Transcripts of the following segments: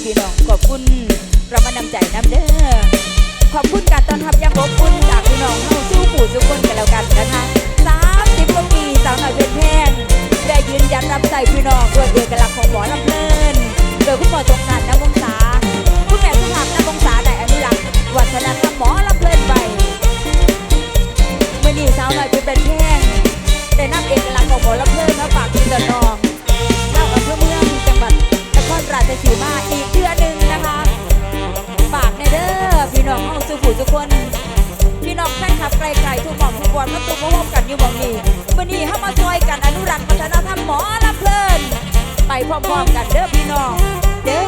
พี่น้องขอบคุณประมาณน้ำใจน้ำเด้อขอบคุณการต้อนรับอย่างอบอุ่นจากพี่น้องเฮาสู้ผู้ทุกคนกันแล้วกันนะคะ30 กว่าปีสาวน้อยเพชรแพงได้ยืนยันรับใจพี่น้องด้วยเอกลักษณ์ของหมอลำเพลินโดยคุณหมอสงกรานต์ ณ วงศาคุณแม่สุภาพ ณ วงศาได้อนุรักษ์วัฒนธรรมหมอลำเพลินไปเมื่อนี้สาวน้อยเพชรแพงได้นำเอกลักษณ์ของหมอลำเพลินมาฝากพี่น้องชาวอำเภอเมืองจังหวัดนครราชสีมาอีกเดือนหนึ่งนะคะฝากในเด้อพี่น้องเฮาสู่ผู้ทุกคนพี่น้องแฟนคลับไกลๆทุกหม่อมทุกวันมาตุ้มมาพบกันอยู่บ่นี้วันนี้เฮามาช่วยกันอนุรักษ์วัฒนธรรมหมอลำเพลินไปพร้อมๆกันเด้อพี่น้องเด้อ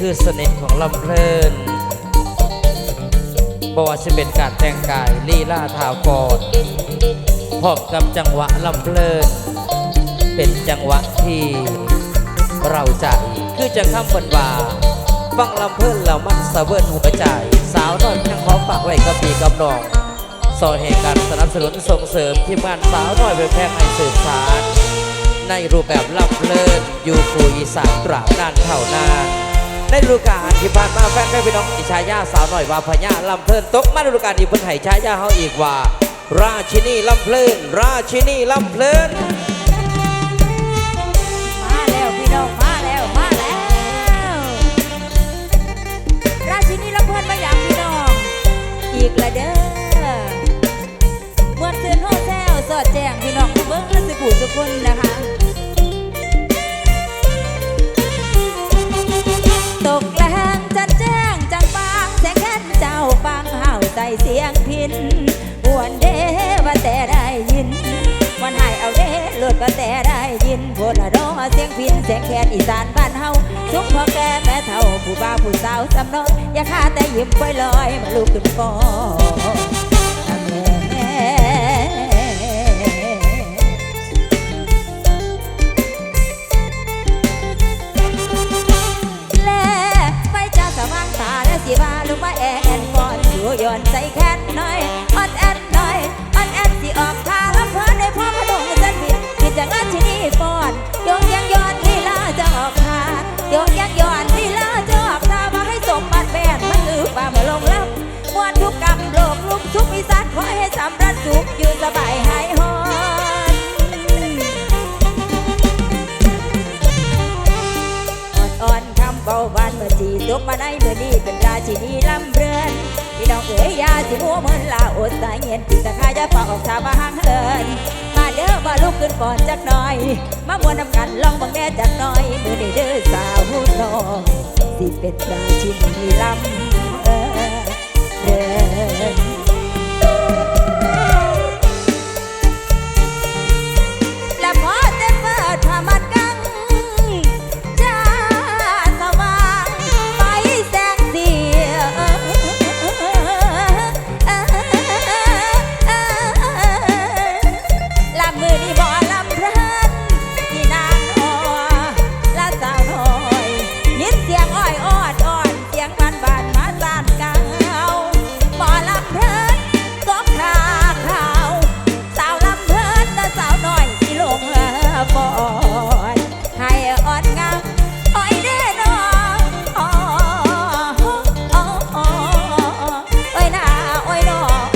คือเสน่ห์ของลำเพลินบอกว่าจะเป็นการแต่งกายลีลาทาวกรพร้อมกับจังหวะลำเพลินเป็นจังหวะที่เราใจคือจะข้ามบนว่าฟังลำเพลินแล้วมันสะเวิร์นหัวใจสาวน้อยยังขอฝากไว้กับพี่กับน้องสอนเหตุการสนับสนุนส่งเสริมทีมงานสาวน้อยเพชรแพงให้สืบสานในรูปแบบลำเพลินอยู่ผู้อีสานตราบนานเท่านานในฤดูกาลที่ผ่านมาแฟนพี่น้องอิชายาสาวหน่อยว่าพญาลำเพลินตกมาฤดูกาลนี้เพิ่นให้ชายาเฮาอีกว่าราชินีลำเพลินราชินีลำเพลินมาแล้วพี่น้องมาแล้วราชินีลำเพลินมาอย่างพี่น้องอีกละเด้อมวนซื่นโฮแซวสอดแจ้งพี่น้องเบิ่งสิผู้ทุกคนนะคะตกแรงจัดแจ้งจังปางแสงแค่เจ้าฟังเห่าใส่เสียงพินหวนเด้ว่าแต่ได้ยินวันหายเอาเด้หลุดว่าแต่ได้ยินโพดละดอเสียงพินเสียงแคนอีสานบ้านเฮาสุขพ่อแก่แม่เฒ่าผู้บ่าวผู้สาวสำน้อยอย่าฆ่าแต่ยิ้มปล่อยลอยมาลุกขึ้นฟ้อนสิว่าลูกมาแอนฟอนอยู่ย้อนใจแค่น้อยอ่อนแอนน้อยอ่อนแอนสิออกทางลำเพลินในพ่อพระดงเส้นผิดคิดจากงานที่นี่ฟอนโยกยังย้อนลีลาจะออกทางโยกยังย้อนลีลาจะออกทางมาให้สมบัติแบนมันอือป่ามาลงแล้วมวนทุกกรรมโรคลุกทุก ให้สำรันสุขอยู่สบายหายหอนอ่อนคำเบาบานเมื่อจีตกมาในเมื่อนี้เป็นราชินีลำเรือนพี่น้องเอ๋ยยาสิมัวเหมือนลาอดสายเงียนปีตะคาจะฝากออกชามาห่างเหินมาเด้อมาลุกขึ้นก่อนจักหน่อยมามวนนำกันลองบังแน่จักหน่อยมือนี้เด้อสาวหุ่นน้องสิเป็นราชินีลำเรือนและพอแต่เปิดผ้ามัดกังจ้าสว่างไฟแสงสีลำมือนี่บ่ลำเพลินที่นางนอและสาวน้อยยินเสียงอ้อยอ้อนอ้อนเสียงบานบานมาสานเก่าบ่ลำเพลินก็คราขาวสาวลำเพลินและสาวน้อยที่ลงปอนให้อ่อนงามอ้อยเด้อน้องอ้อยหน้าอ้อยน้อง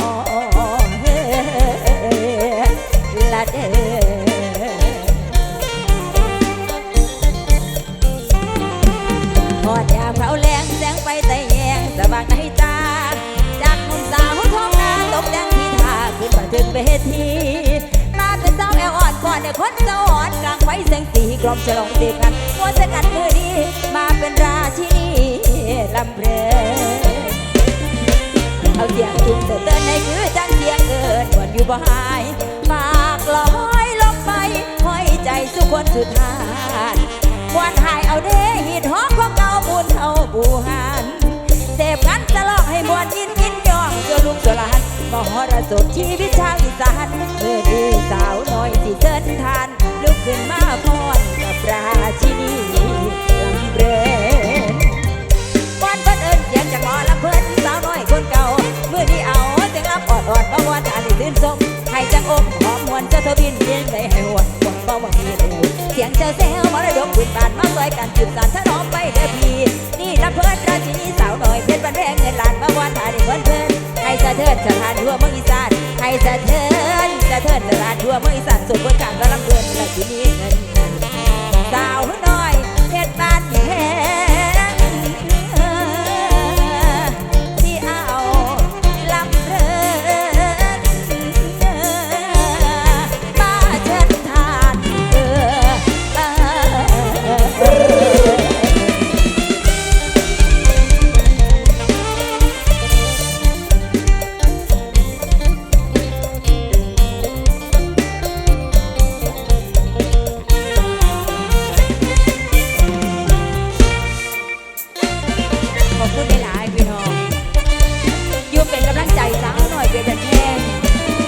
ละเด้อพอดยามเขาแรงแสงไฟแต่แยงสว่างในตาจากหนุ่มสาวท้องนาตกแดงที่ท่าขึ้นมาถึงเวทีมาเป็นสาวแอวอ่อนก่อนเด็กคนสวรรค์กลางไฟแสงสีกลอมฉลองเด็กกันหัวสกัดมือดีมาเป็นราชินีลำเพลินเอาเสียงจุ่มเตือนในคือจังเสียงเกินวันอยู่บ่หายปากลอยลงไปห้อยใจสุคนสุดท้ายวันหายเอาเด้หีดห้องของเก่าบุญเท่าบูหานเสพกันตลอดให้มวนยินกินย่องเสือลุงเสือหลานมหรสพชีวิตชาวอีสานเมื่อดีสาวน้อยที่เสินทานลุกขึ้นมาพรกับราชินีลำเรือนวันเพิ่นเอิญเสียงจากหมอลำเพิ่นสาวน้อยคนเก่าเมื่อนี้เอาเสียงรับอ่อนๆมาวันอันนี้ตื่นสมให้จังอกหอมมวนเจ้าเธอบินเย็นได้ให้หวนหวนเบาว่ามีเร็วเสียงเจ้าแซวมรดกบุญบานมาซอยกันจุดสารถนอมไปเด้อพี่นี่ลำเพิ่นราชินีสาวน้อยเพชรบันแพงเงินล้านมาวันอันนี้เพิ่นให้สะเทินสถานทั่วเมืองอีสานให้สะเทินสถานทั่วเมืองอีสานสุดบนกลางและลำเพิ่นราชินีเงินสาวน้อยเพชรบ้านแพงที่เอาลำเรือนมาเชิญทานขอบคุณหลายๆพี่น้องอยู่เป็นกำลังใจสาวหน่อยเป็นแทน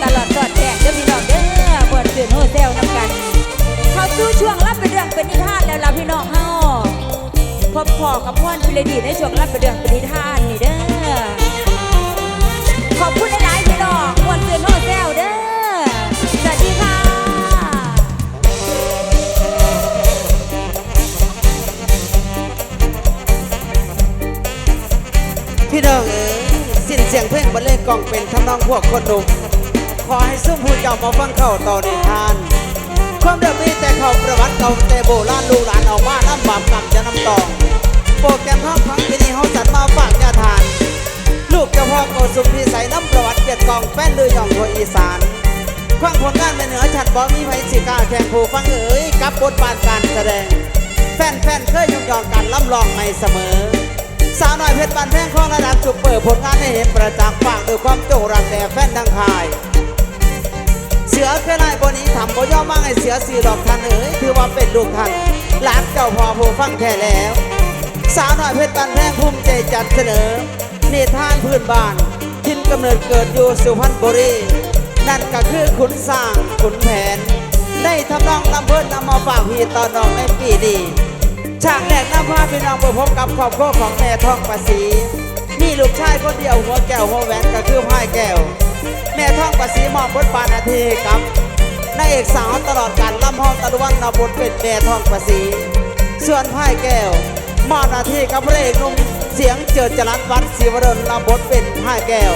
ตลอดสอดแทงเด้อพี่น้องเด้อบวชตื่นโฮเซลนำกันเข้าสู่ช่วงรับเป็นเรื่องเป็นนิทานแล้วล่ะพี่น้องเฮาพบพ่อกับพ่อนพิรดีในช่วงรับเป็นเรื่องเป็นนิทานนี่เด้อขอบคุณหลายๆพี่น้องบวชตื่นโฮเซลเด้อสวัสดีค่ะ พี่น้องเอ๋ยสิ้นเสียงเพลงบรรเลงกล่องเป็นทำนองพวกคนหนุ่มขอให้ซุ้มผู้เจ้ามาฟังเข้าต่อนิทาน ความเดิมมีแต่เขาประวัติเก่าแต่โบราณลูกหลานเอามาน้ำบาปกรรมจะน้ำตองโปรแกรมท้องพังที่นี่เขาจัดมาฝากญาทาน ลูกเจ้าพ่อโกสุมพิสัยน้ำประวัติเกียรติกองแป้นลือย่องทั่วอีสานคว้างผลงานไปเหนือฉัดบ่มีไผสิกล้าแข่งผู้ฟังเอ๋ยกับบทบาทการแสดงแฟนๆเคยยกย่องกันล่ำลองไม่เสมอสาวน้อยเพชรบานแพงของระดับซุปเปอร์ผลงานให้เห็นประจักษ์ฝากด้วยความโจรักแต่แฟนดังคายเสือเคยไล่บนนี้ทำบ่ย่อมั่งให้เสือสีดอกทันเอ๋ยถือว่าเป็นลูกทันหลานเจ้าพ่อผู้ฟังแท้แล้วสาวน้อยเพชรบานแพงภูมิใจจัดเสนอนิทานพื้นบ้านทินกำเนิดเกิดอยู่สุพรรณบุรีนั่นก็คือขุนสร้างขุนแผนได้ทำนองลำเพิ่นนำมาฝากพี่ตอนน้องในปีนี้ฉากแรกนำพาพี่น้องไปพบกับครอบครัวของแม่ทองประสีมีลูกชายคนเดียวหัวแก้วหัวแหวนก็คือพายแก้วแม่ทองประสีมอบบทบาทหน้าที่กับนางเอกสาวตลอดการลำห้องตะวันนบทเป็นแม่ทองประสีส่วนพายแก้วมอบหน้าที่กับพระเอกหนุ่มเสียงเจิดจรัสวัดศิวดลนบทเป็นพายแก้ว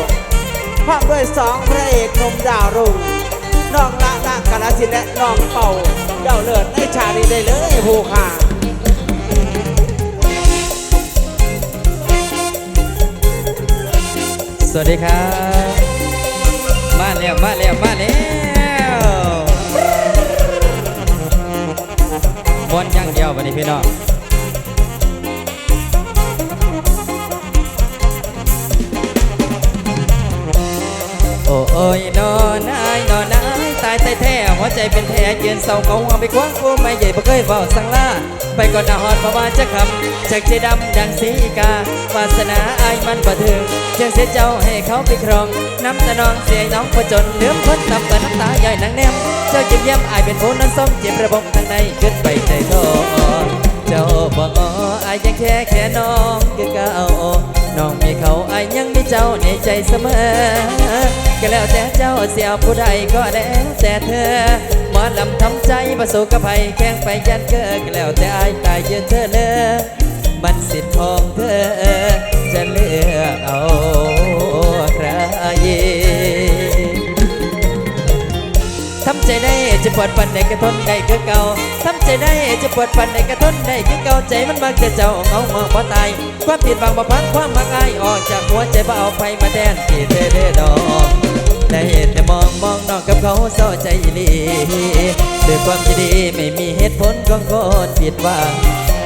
พร้อมด้วยสองพระเอกหนุ่มดาวรุ่งน้องละละกาลสินธุ์และน้องเป่าเดาเลิศในชาดีได้เลยผู้ข่า สวัสดีครับ มาแล้วมาแล้วมาแล้วมวนอย่างเดียววันนี้พี่น้องโอ้ยนอนนอนตายแท้หัวใจเป็นแผลยืนเศร้าเงาเอาไปคว้างกูไม่ใหญ่บ่เคยเฝ้าสังลาไปก่อนหน้าหอดมาว่าจะคำจากใจดำดังสีกาวาสนาอายมันบ่ถึงยังเสียเจ้าให้เขาไปครองน้ำตาน้องเสียน้องผจญเลือมพ้นตับกับน้ำตาใหญ่นางแนมเจ้าจิ้มเยี่ยมอายเป็นผู้นั้นส้มเจ็บระบบทางในขึ้นไปใจโทเจ้าบอกอายยังแค่น้องคือเก่าน้องมีเขาอายยังมีเจ้าในใจเสมอก็แล้วแต่เจ้าเสียผู้ใดก็แล้วแต่เธอหมอลำทำใจประสบกับภัยแข่งไปยันเกิดก็แล้วแต่อายตายยืนเธอเลยมันสิทธิ์ของเธอจะเลือกเอาใครทำใจได้จะปวดปันใดกระทนได้คือเก่าทำใจได้จะปวดปันใดกระทนได้คือเก่าใจมันมักจะเจ้าเงาเมื่อพอตายความผิดบางมาพังความมักอายออกจากหัวใจบ่เอาไปมาแทนที่เธอได้ดอกได้เห็นแต่มองนอกกับเขาเศร้าใจลีด้วยความยินดีไม่มีเหตุผลของคนผิดหวัง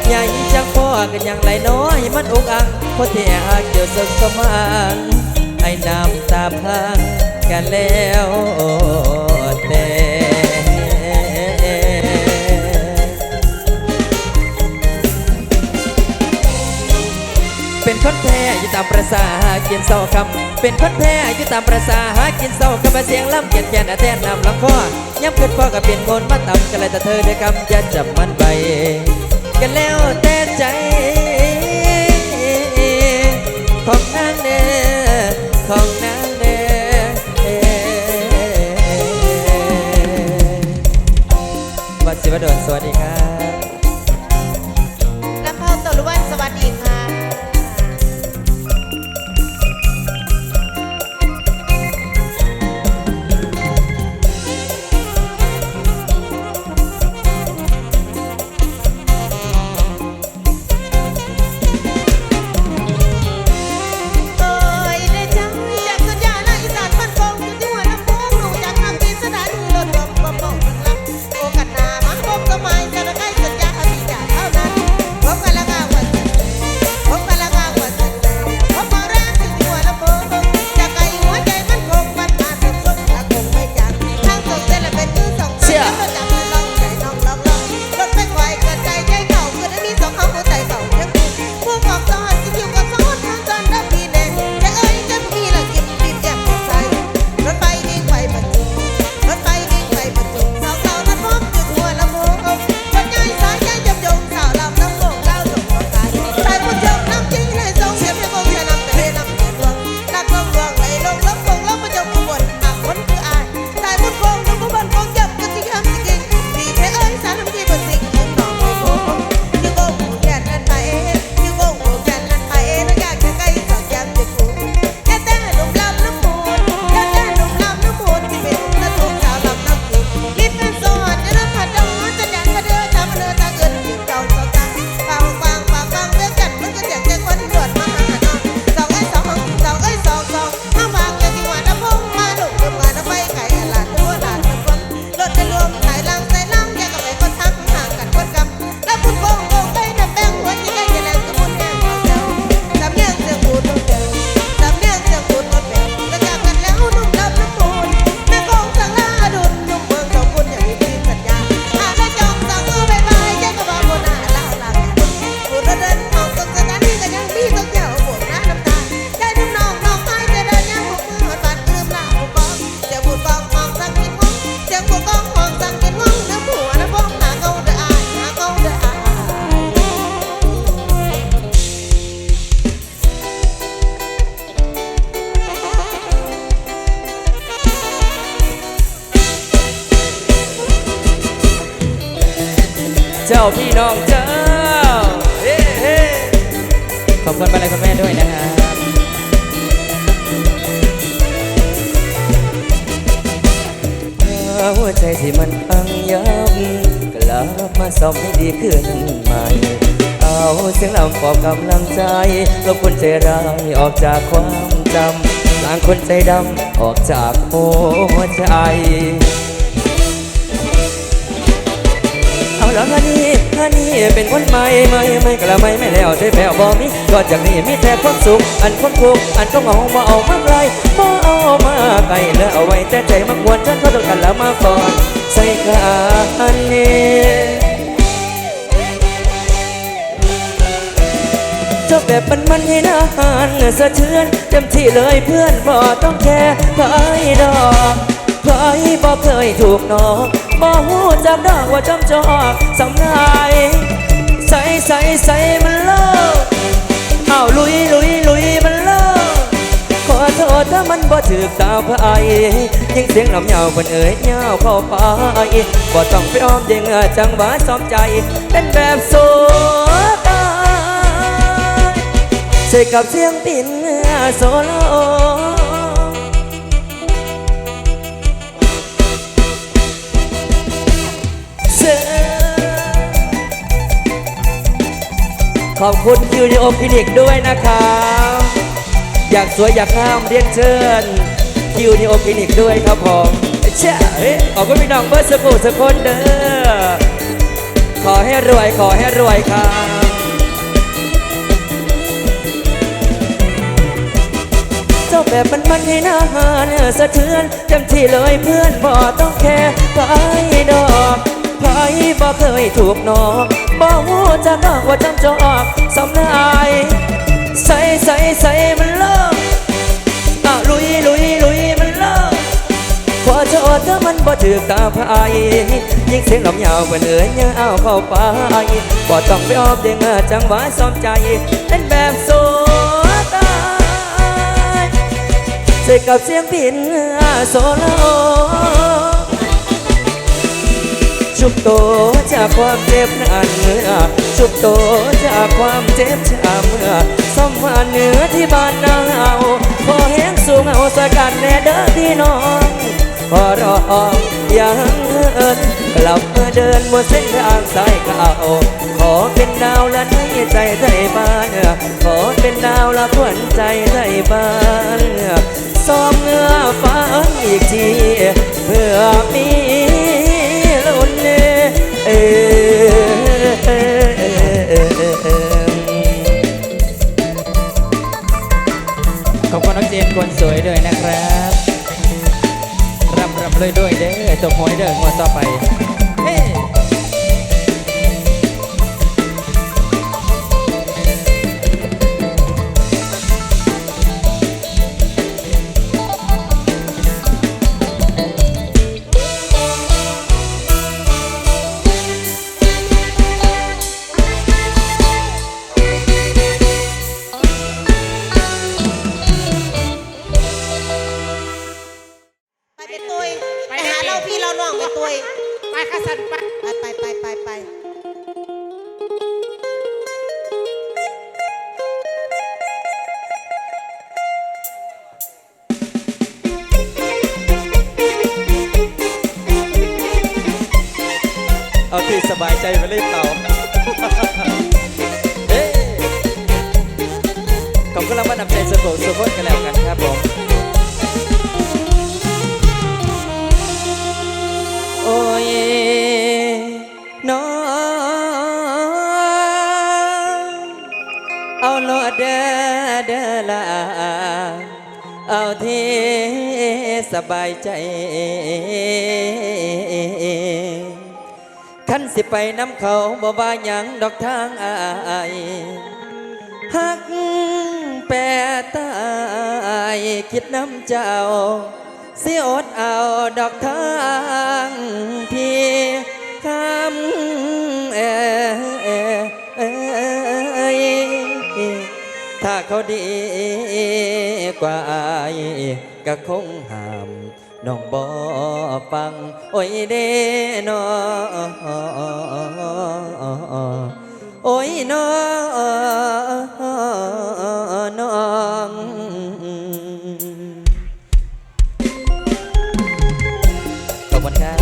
ใหญ่จังพ่อกันอย่างไรน้อยมันอุกอังคนที่หักเดียวสุขสมานไอ้น้ำตาพังกันแล้วแต่เป็นคนแพ้อยู่ตามประสาหากินเศร้าคำเป็นคนแพ้อยู่ตามประสาหากินเศร้าคำเสียงล่ำเกียดแก่นแทนนำลำคอย้ำขึ้นพ่อก็เป็นคนมาต่ำกันเลยแต่เธอได้คำจะจับมันไปกันแล้วแต่ใจของนางเด้อของนางเด้อวัดศิวดลสวัสดีครับลำเผาตัวล้วนสวัสดีค่ะเจ้าพี่น้องเจ้าขอบคุณมาลัยคุณแม่ด้วยนะครับ หัวใจที่มันพังยับกลับมาซ่อมให้ดีขึ้นใหม่เอาเสียงลำปลอบกำลังใจลบคนใจร้ายออกจากความจำล้างคนใจดำออกจากหัวใจเอาละฮันนี่เป็นคนใหม่ไม่กระไม่แล้วใช่แผ่วบ่มีก็จากนี้มีแต่ความสุขอันความทุกข์อันต้องเอามาเอามาไกลบ่เอามาไกลแล้วเอาไว้แต่ใจมักมวนฉันเขาต้องกันแล้วมาก่อนใส่กันนี้จบแบบมันให้นานสะเทือนเต็มที่เลยเพื่อนบ่ต้องแค่ไปดอกใครบ่เคยถูกนอกบ่หูจักดอกว่าจำจอกสำนายใส่มันเลิกเอาลุยมันเลิกขอโทษถ้ามันบ่ถือตาพายยิ่งเสียงลำยาวคนเอ๋ยยาวเข้าไปบ่ต้องไปอ้อมยิงจังหวะซ้อมใจเป็นแบบโซตาใส่กับเสียงปิ่นโซโลขอบคุณคิวนิโอคลินิกด้วยนะครับอยากสวยอยากงามเรียนเชิญคิวนิโอคลินิกด้วยครับผมเช่ขอบคุณพี่น้องเบอร์สกุลเด้อขอให้รวยครับเจ้าแบบมันให้หน้าหาเนื้อสะเทือนเต็มที่เลยเพื่อนบ่ต้องแค่ไปดอกไผบ่เคยถูกนอกบ่หูจะดอกว่าจำจอกสำนายใส่มันเลิกลุยมันเลิกขอโทษถ้ามันบ่ถือตาพายยิ่งเสียงลำยาวเหมือนเอ๋ยยาวเข้าไปบ่ต้องไปอ้อมเด้งจังหวะซ้อมใจเป็นแบบโซตายใส่กับเสียงพินโซโลชุบโตจากความเจ็บนานเมื่อชุบโตจากความเจ็บช้ำเมื่อสมวันเหนือที่บ้านนาเอาพอแห้งสูงเอาสกัดแน่เด้อพี่น้องพอรอยังเอิญกลับมาเดินบนเส้นทางสายเก่าขอเป็นดาวละให้ใจไทยบ้านขอเป็นดาวละขวัญใจไทยบ้านซ้อมเงือฟ้าอีกทีเพื่อมีขอบคุณน้องเจนคนสวยด้วยนะครับรำเลยด้วยเด้อตบหอยเด้องวดต่อไปเฮ้ไปหาเราพี่เราน้องไปตุย ไปข้าสันไป ไปเอาที่สบายใจไปเลยเต่าขอบคุณรางวัลนำใจสโกนกันแล้วกันครับผมโอ้ยน้องเอาโลดเด้อละเอาที่สบายใจขันสิไปน้ำเขาบ่ว่าหยังดอกทางอายฮักแปรตายคิดน้ำเจ้าสิอดเอาดอกทางพี่คำถ้าเขาดีกว่าอายก็คงห้ามน้องบ่ฟังโอ้ยเด้นอโอ้ยน้องขอบคุณครับ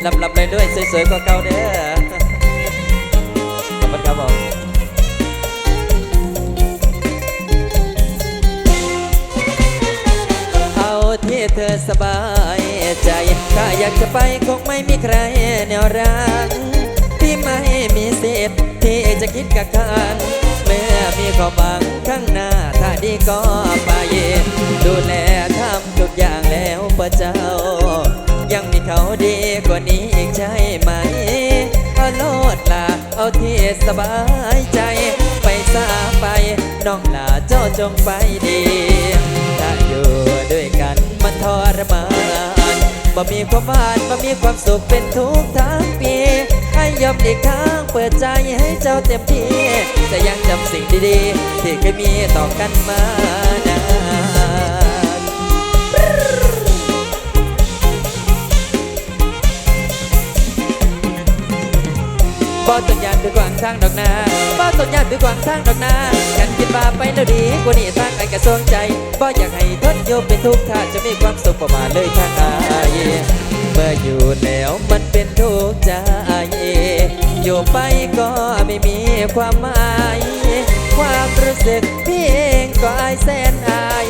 ลำเลยด้วยสวยๆกว่าเก่าเด้อขอบคุณครับผมเอาที่เธอสบายใจถ้าอยากจะไปคงไม่มีใครแนวรักที่ไม่มีสิทธิ์ที่จะคิดกับกันเมื่อมีความหวังข้างหน้าถ้าดีก็ไปดูแลทำทุกอย่างแล้วเพื่อเจ้ายังมีเขาดีกว่านี้อีกใช่ไหมเอาโลดลาเอาที่สบายใจไปซาไปน้องลาเจ้าจงไปดีถ้าอยู่ด้วยกันมันทรมานบ่มีความหวานบ่มีความสุขเป็นทุกทั้งปีให้ยอมหลีกทางเปิดใจให้เจ้าเต็มที่แต่ยังจำสิ่งดีๆที่เคยมีต่อกันมานานบ่ต้องยานไปกวางทางดอกนาบ่ต้องยานไปกวางทางดอกนากันคิดว่าไปแล้วดีกว่านี้ทางไอ้กระทรวงใจบ่อยากให้ทนโยมเป็นทุกข์ถ้าจะมีความสุขประมาณเลยทางอายเมื่ออยู่แล้วมันเป็นทุกข์ใจอยู่ไปก็ไม่มีความหมายความรู้สึกพี่เองก็อายแสนอาย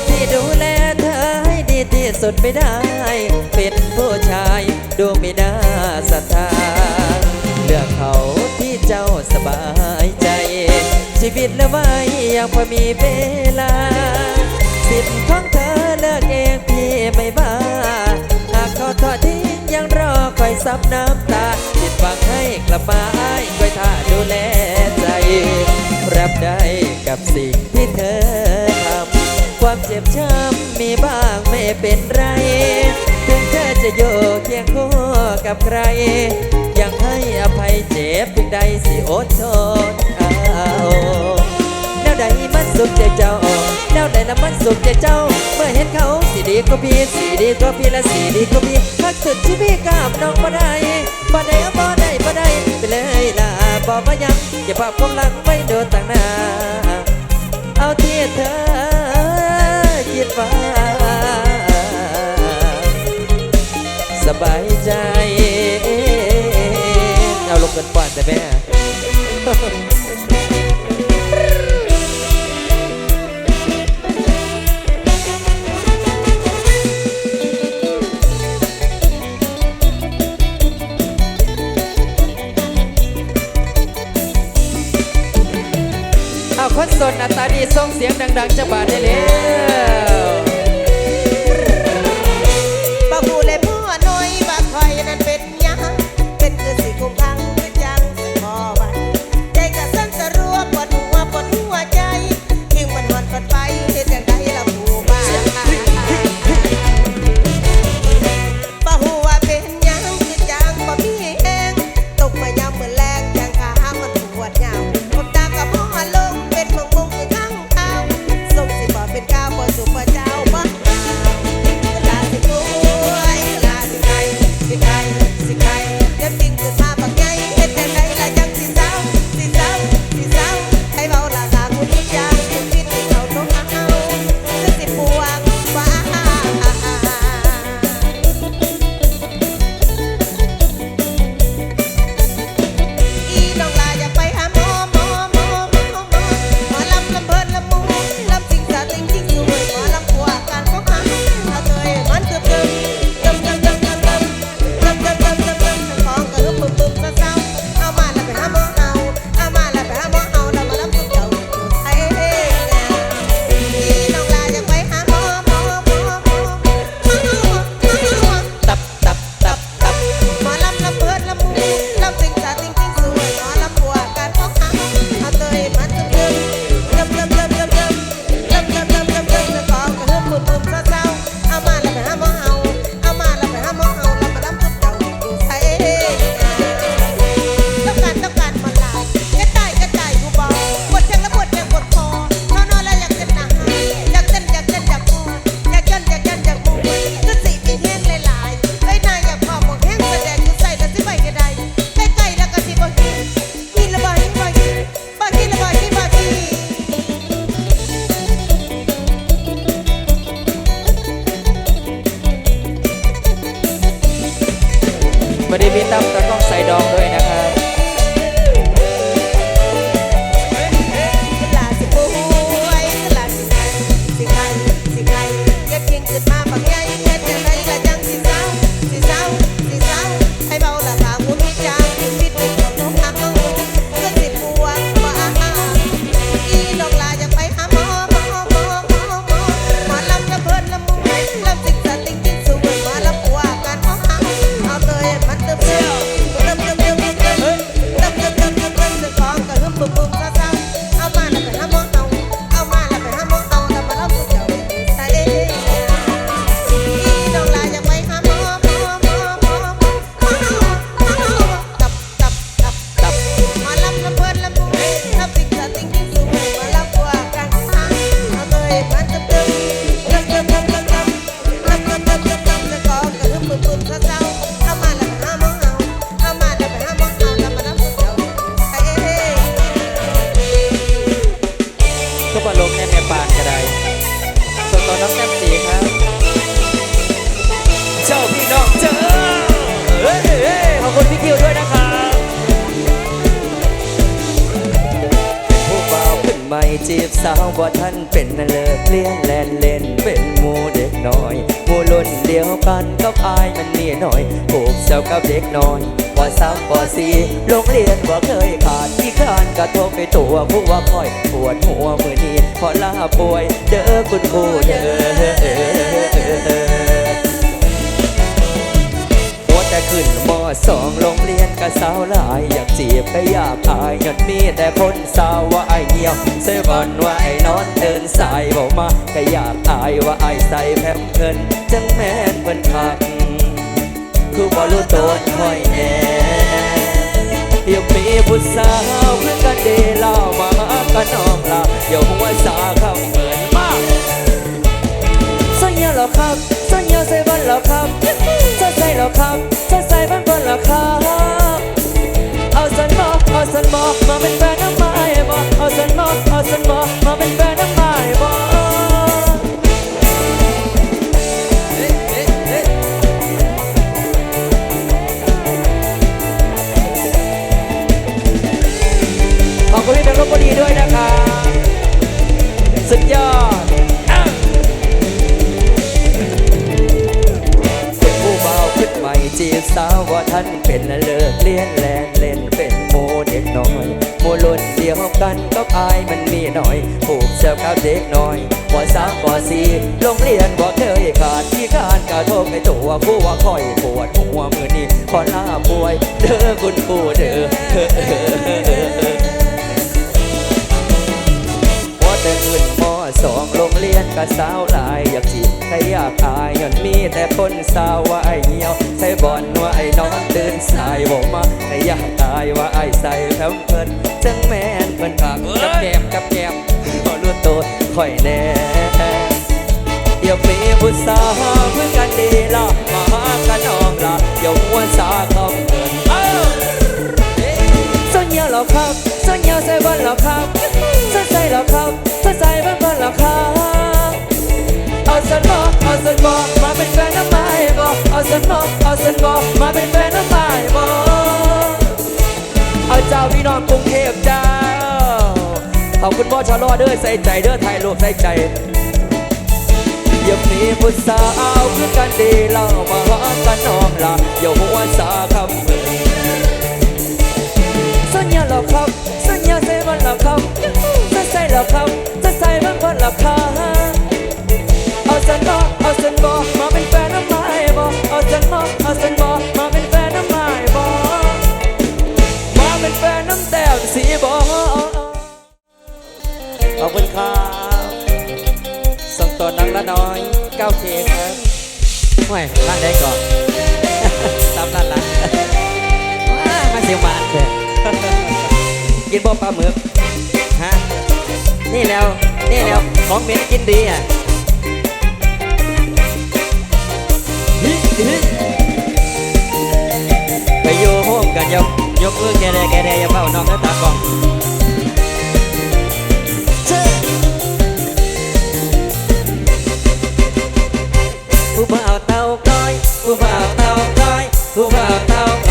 ที่ดูแลเธอให้ดีที่สุดไม่ได้เป็นผู้ชายดูไม่น่าศรัทธาเลือกเขาที่เจ้าสบายใจชีวิตละไว้ยังพอมีเวลาสิทธิ์ของเธอเลือกเองพี่ไม่บ้าหากเขาทอดทิ้งยังรอคอยซับน้ำตาจิตหวังให้กลับมาอ้ายคอยท่าดูแลใจรับได้กับสิ่งที่เธอทำความเจ็บช้ำมีบ้างไม่เป็นไรถึงเธอจะอยู่เคียงคู่กับใครยังให้อภัยเจ็บเพียงใดสิอดทนเอาแนวใดมันสุขใจเจ้าแนวใดละมันสุขใจเจ้าเมื่อเห็นเขาสีดีก็พี่สีดีก็พี่และสีดีก็พี่พักสุดที่พี่กับน้องบ่ได้บ่ได้เอาบ่ได้บ่ได้ไปเลยล่ะบ่มายังอย่าภาพความหลังไว้โดนต่างหน้าเอาที่เธอคิดว่าสบายใจเอาลงกันป่านแต่แม่เอาคนสนหน้าตาดีส่งเสียงดังๆจะบาดได้แล้ว บ่ฮู้เลยพ่อน้อยว่าคอยนั้นเป็นหยังเป็นคือสิคุ้มพังคือจังสิพอวันใจกะสั่นสะรัวปวดหัวใจยิ่งมันหวนฝันไปเฮ็ดจังใดล่ะผู้บ้าบ่ฮู้ว่าเป็นหยังคือจังบ่มีแฮงตกมายามมื้อแลงแข้งขามันปวดยาวผมตากับพ่อลงเป็นมงคือข้างเท้าส่งสิบ่เป็นก้าวบ่สุข วัสดีพี่ตั้มตะก้องใส่ดองด้วยนะครับ ลาสิป่วยลาสิไข้สิไข้สิไข้อย่าทิ้งขึ้นมาบักใหญ่เฮ็ดจังไดก็จังสิเศร้าสิเศร้าสิเศร้าให้เบาละตาหุ่นจางชีวิตเป็นของน้องเอาก็สิปวดว่าอีดอกลาอยากไปหาหมอหมอลำละเพิ่นละมุยลำสิงสติงกินสูงหมอลำปัวกันเอาเตยมันเติมเที่ยวเติมของก็หึมบึ้มบึ้มซะซ้ำเอามาแล้วไปหาหมอเอามาแล้วไปหาหมอแล้วมาเล่าสู่เจ้าใส่ดอกลาอยากไปหาหมอตับหมอลำละเพิ่นละมุยลำสิงสติงกินสูงหมอลำปัวกันเอาเตยมันเติมของก็หึมบึ้มบึ้มซะซ้ำเอามาแล้วไปหาหมอเอามาแล้วไปหาหมอแล้วมาเล่าสู่เจ้าใส่ ก็บอลงในแม่ปานก็ได้ส่วนตัวน้องแก้มสีครับ เจ้าพี่น้องเจ้าขอบคุณพี่คิวด้วยนะครับ ผู้บ่าวขึ้นใหม่จีบสาวบ่ท่านเป็นเลิกเลี้ยงแลนเล่นเป็นหมูเด็กน้อยหมูลุ่นเดียวกันกับอายมันมีหน่อยผูกเซลกับเด็กน้อยว่าสามว่าสี่โรงเรียนว่าเคยขาดที่คร้านกระทบไปตัวผู้ว่าคอยปวดหัวมือนี้พอลาป่วยเด้อคุณครูเด้อ แต่ขึ้นม.2 โรงเรียนก็สาวหลายอยากจีบก็อยากอายย้อนมีแต่คนสาวว่าไอเหี่ยวเสื้อบอลว่าไอนอนเดินสายบอกมาก็อยากอายว่าไอใส่แพมเพิร์สจังแม่นเพิ่นคักคือบ่รู้ตัวค่อยแน่เดี๋ยวมีผู้สาวเพื่อนกันเดเล่ามากันน้องลาเดี๋ยวหัวสาคำเหมือนมากสัญญาหรอครับสัญญาใส่บ้านหรอครับจะใส่หรอครับจะใส่บ้านบนหรอครับเอาสันบอกมาเป็นแฟนน้ำไม้บอกเอาสันบอกมาเป็นแฟนน้ำไม้บอกขอบคุณพี่แบงค์ลพบุรีด้วยนะครับสุดยอดผู้เบาขึ้นใหม่จีบสาวว่าท่านเป็นเลิกเลี้ยนแลนเล่นเป็นโมเด็กน้อยโมลุ่นเดียวกันกับอายมันมีหน่อยผูกเซลกับเด็กน้อยว่าสามว่าสี่โรงเรียนว่าเคยขาดที่การกระทบในตัวผู้ว่าคอยปวดหัวมือนี้พอลาป่วยเด้อคุณครูเด้อแต่ขึ้นม.2 โรงเรียนก็สาวหลายอยากจีบใครอยากอายย้อนมีแต่คนสาวว่าไอเหี่ยวใส่บอลว่าไอนอนตื่นสายบอกมาใครอยากอายว่าไอใส่แพมเพิร์สจังแม่นเพิ่นคักกับแก้มพอรู้ตัวค่อยแน่เดี๋ยวมีผู้สาวเพื่อนกันดีล่ะมาหากันน้องล่ะเดี๋ยวหัวสาเขาเกินสัญญาหรอครับสัญญาใส่บอลหรอครับจะใส่หรอครับจะใส่บ้านบอลหรอครับเอาสันบอกมาเป็นแฟนน้ำไม้บอกเอาสันบอกมาเป็นแฟนน้ำไม้บอกเอาเจ้าพี่น้องกรุงเทพเจ้าขอบคุณพ่อชาลอเด้อใส่ใจเด้อไทยโลกใส่ใจอย่ามีผู้สาวคือกันดีเล่ามาหากันน้องละอย่าหัวสาคำเบิดสัญญาหรอครับสัญญาใส่บ้านหรอครับจะใส่หรอครับจะใส่บ้านบนหรอครับเอาสันบอกมาเป็นแฟนน้ำไม้บอกเอาสันบอกมาเป็นแฟนน้ำไม้บอกมาเป็นแฟนน้ำแต้มสีบอกขอบคุณครับส่งตัวนังละน้อย9K ครับห่วยร้านได้ก่อนตามร้านละมาเสียงหวานเลยกินบ่ปลาหมึกฮะนี่แล้วของเหม็นกินดีอ่ะไปอยู่ห้องกันยกมือแกแดอย่าเฝ้านอกหน้าตากล้องผู้บ่าวเต่าก้อยผู้บ่าวเต่าก้อยผู้บ่าวเต่าก้อย